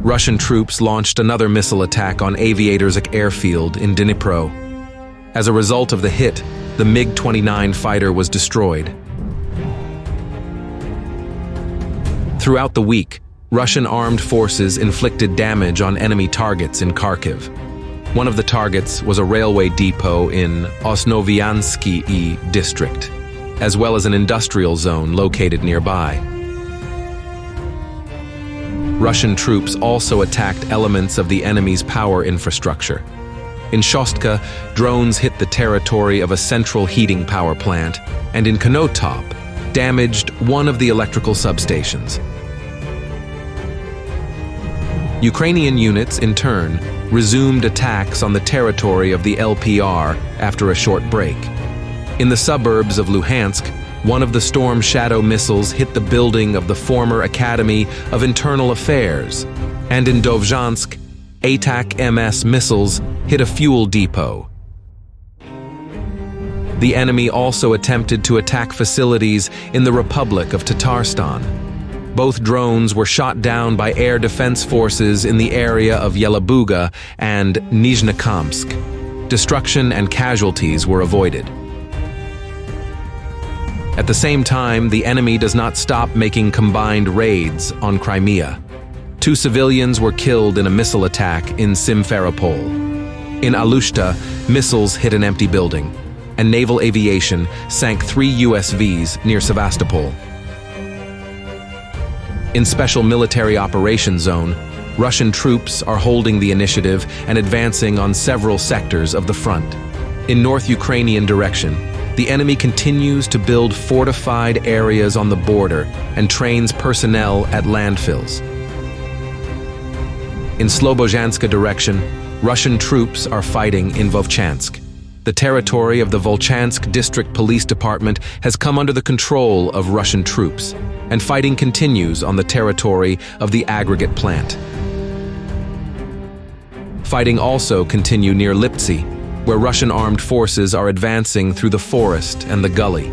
Russian troops launched another missile attack on 𝐒𝐤𝐫𝐚𝐢𝐴 airfield in Dnipro. As a result of the hit, the MiG-29 fighter was destroyed. Throughout the week, Russian armed forces inflicted damage on enemy targets in Kharkiv. One of the targets was a railway depot in Osnoviansky district, as well as an industrial zone located nearby. Russian troops also attacked elements of the enemy's power infrastructure. In Shostka, drones hit the territory of a central heating power plant, and in Konotop, damaged one of the electrical substations. Ukrainian units, in turn, resumed attacks on the territory of the LPR after a short break. In the suburbs of Luhansk, one of the Storm Shadow missiles hit the building of the former Academy of Internal Affairs, and in Dovzhansk, ATAK-MS missiles hit a fuel depot. The enemy also attempted to attack facilities in the Republic of Tatarstan. Both drones were shot down by air defense forces in the area of Yelabuga and Nizhnekamsk. Destruction and casualties were avoided. At the same time, the enemy does not stop making combined raids on Crimea. 2 civilians were killed in a missile attack in Simferopol. In Alushta, missiles hit an empty building, and naval aviation sank 3 USVs near Sevastopol. In Special Military Operations Zone, Russian troops are holding the initiative and advancing on several sectors of the front. In North Ukrainian direction, the enemy continues to build fortified areas on the border and trains personnel at landfills. In Slobozhanska direction, Russian troops are fighting in Vovchansk. The territory of the Volchansk District Police Department has come under the control of Russian troops, and fighting continues on the territory of the aggregate plant. Fighting also continues near Liptsi, where Russian armed forces are advancing through the forest and the gully.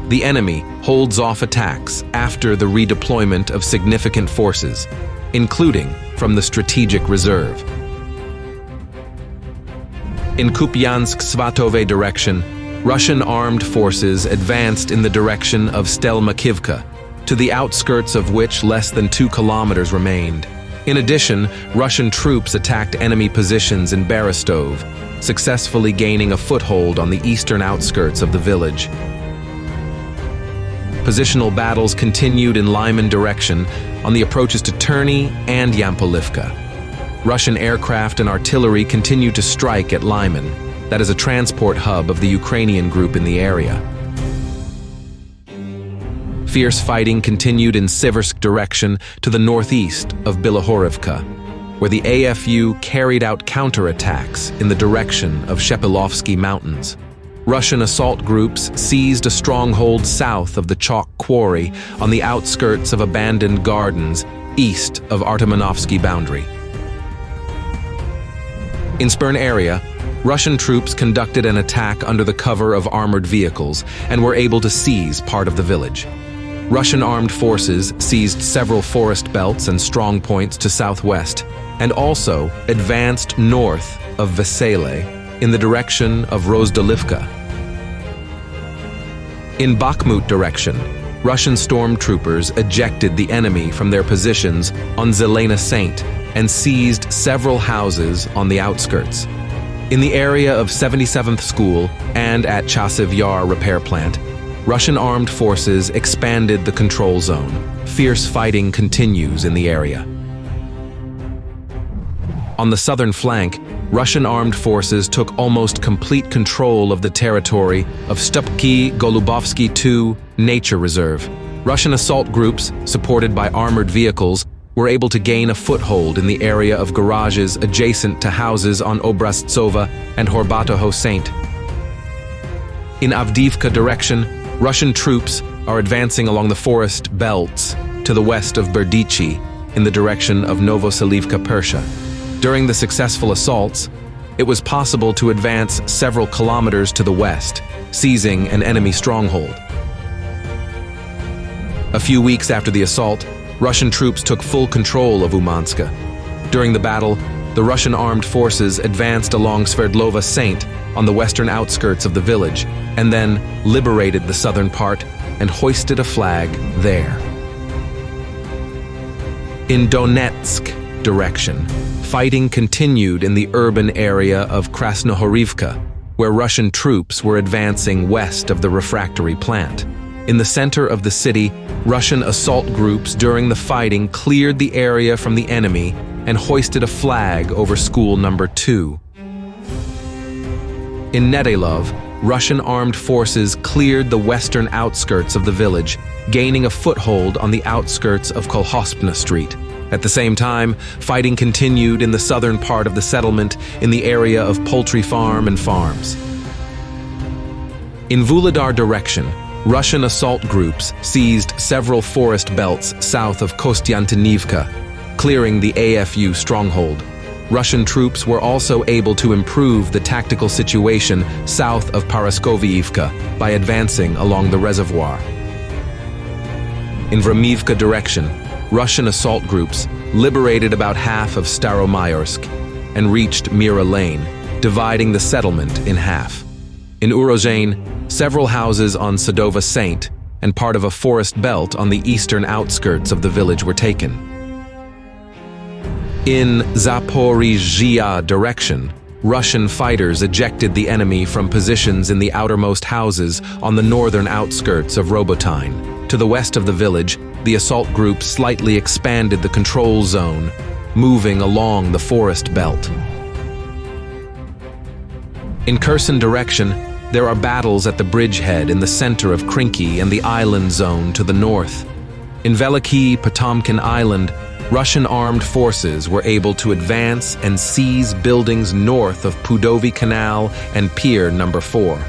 The enemy holds off attacks after the redeployment of significant forces, including from the strategic reserve. In Kupiansk-Svatove direction, Russian armed forces advanced in the direction of Stelmakivka, to the outskirts of which less than 2 kilometers remained. In addition, Russian troops attacked enemy positions in Berestov, successfully gaining a foothold on the eastern outskirts of the village. Positional battles continued in Lyman direction on the approaches to Terny and Yampolivka. Russian aircraft and artillery continued to strike at Lyman, that is a transport hub of the Ukrainian group in the area. Fierce fighting continued in Siversk direction to the northeast of Bilohorivka, where the AFU carried out counterattacks in the direction of Shepilovsky Mountains. Russian assault groups seized a stronghold south of the chalk quarry on the outskirts of abandoned gardens east of Artemonovsky boundary. In Spern area, Russian troops conducted an attack under the cover of armored vehicles and were able to seize part of the village. Russian armed forces seized several forest belts and strong points to southwest, and also advanced north of Vesele in the direction of Rozdalivka. In Bakhmut direction, Russian stormtroopers ejected the enemy from their positions on Zelena Saint and seized several houses on the outskirts. In the area of 77th School and at Chasiv Yar repair plant, Russian armed forces expanded the control zone. Fierce fighting continues in the area. On the southern flank, Russian armed forces took almost complete control of the territory of Stupki Golubovsky II Nature Reserve. Russian assault groups, supported by armored vehicles, were able to gain a foothold in the area of garages adjacent to houses on Obraztsova and Horbatovo Saint. In Avdiivka direction, Russian troops are advancing along the forest belts to the west of Berdichi in the direction of Novoselivka Persha. During the successful assaults, it was possible to advance several kilometers to the west, seizing an enemy stronghold. A few weeks after the assault, Russian troops took full control of Umanska. During the battle, the Russian armed forces advanced along Sverdlova Saint on the western outskirts of the village, and then liberated the southern part and hoisted a flag there. In Donetsk direction, fighting continued in the urban area of Krasnohorivka, where Russian troops were advancing west of the refractory plant. In the center of the city, Russian assault groups during the fighting cleared the area from the enemy and hoisted a flag over school number 2. In Nedelov, Russian armed forces cleared the western outskirts of the village, gaining a foothold on the outskirts of Kolhospna Street. At the same time, fighting continued in the southern part of the settlement in the area of poultry farm and farms. In Vuhledar direction, Russian assault groups seized several forest belts south of Kostiantynivka, clearing the AFU stronghold. Russian troops were also able to improve the tactical situation south of Paraskoviivka by advancing along the reservoir. In Vremivka direction, Russian assault groups liberated about half of Staromayorsk and reached Mira Lane, dividing the settlement in half. In 𝐒𝐩𝐿, several houses on Sadova Saint and part of a forest belt on the eastern outskirts of the village were taken. In Zaporizhzhia direction, Russian fighters ejected the enemy from positions in the outermost houses on the northern outskirts of Robotyne. To the west of the village, the assault group slightly expanded the control zone, moving along the forest belt. In Kherson direction, there are battles at the bridgehead in the center of Krinky and the island zone to the north. In Veliky Potomkin Island, Russian armed forces were able to advance and seize buildings north of Pudovy Canal and Pier number 4.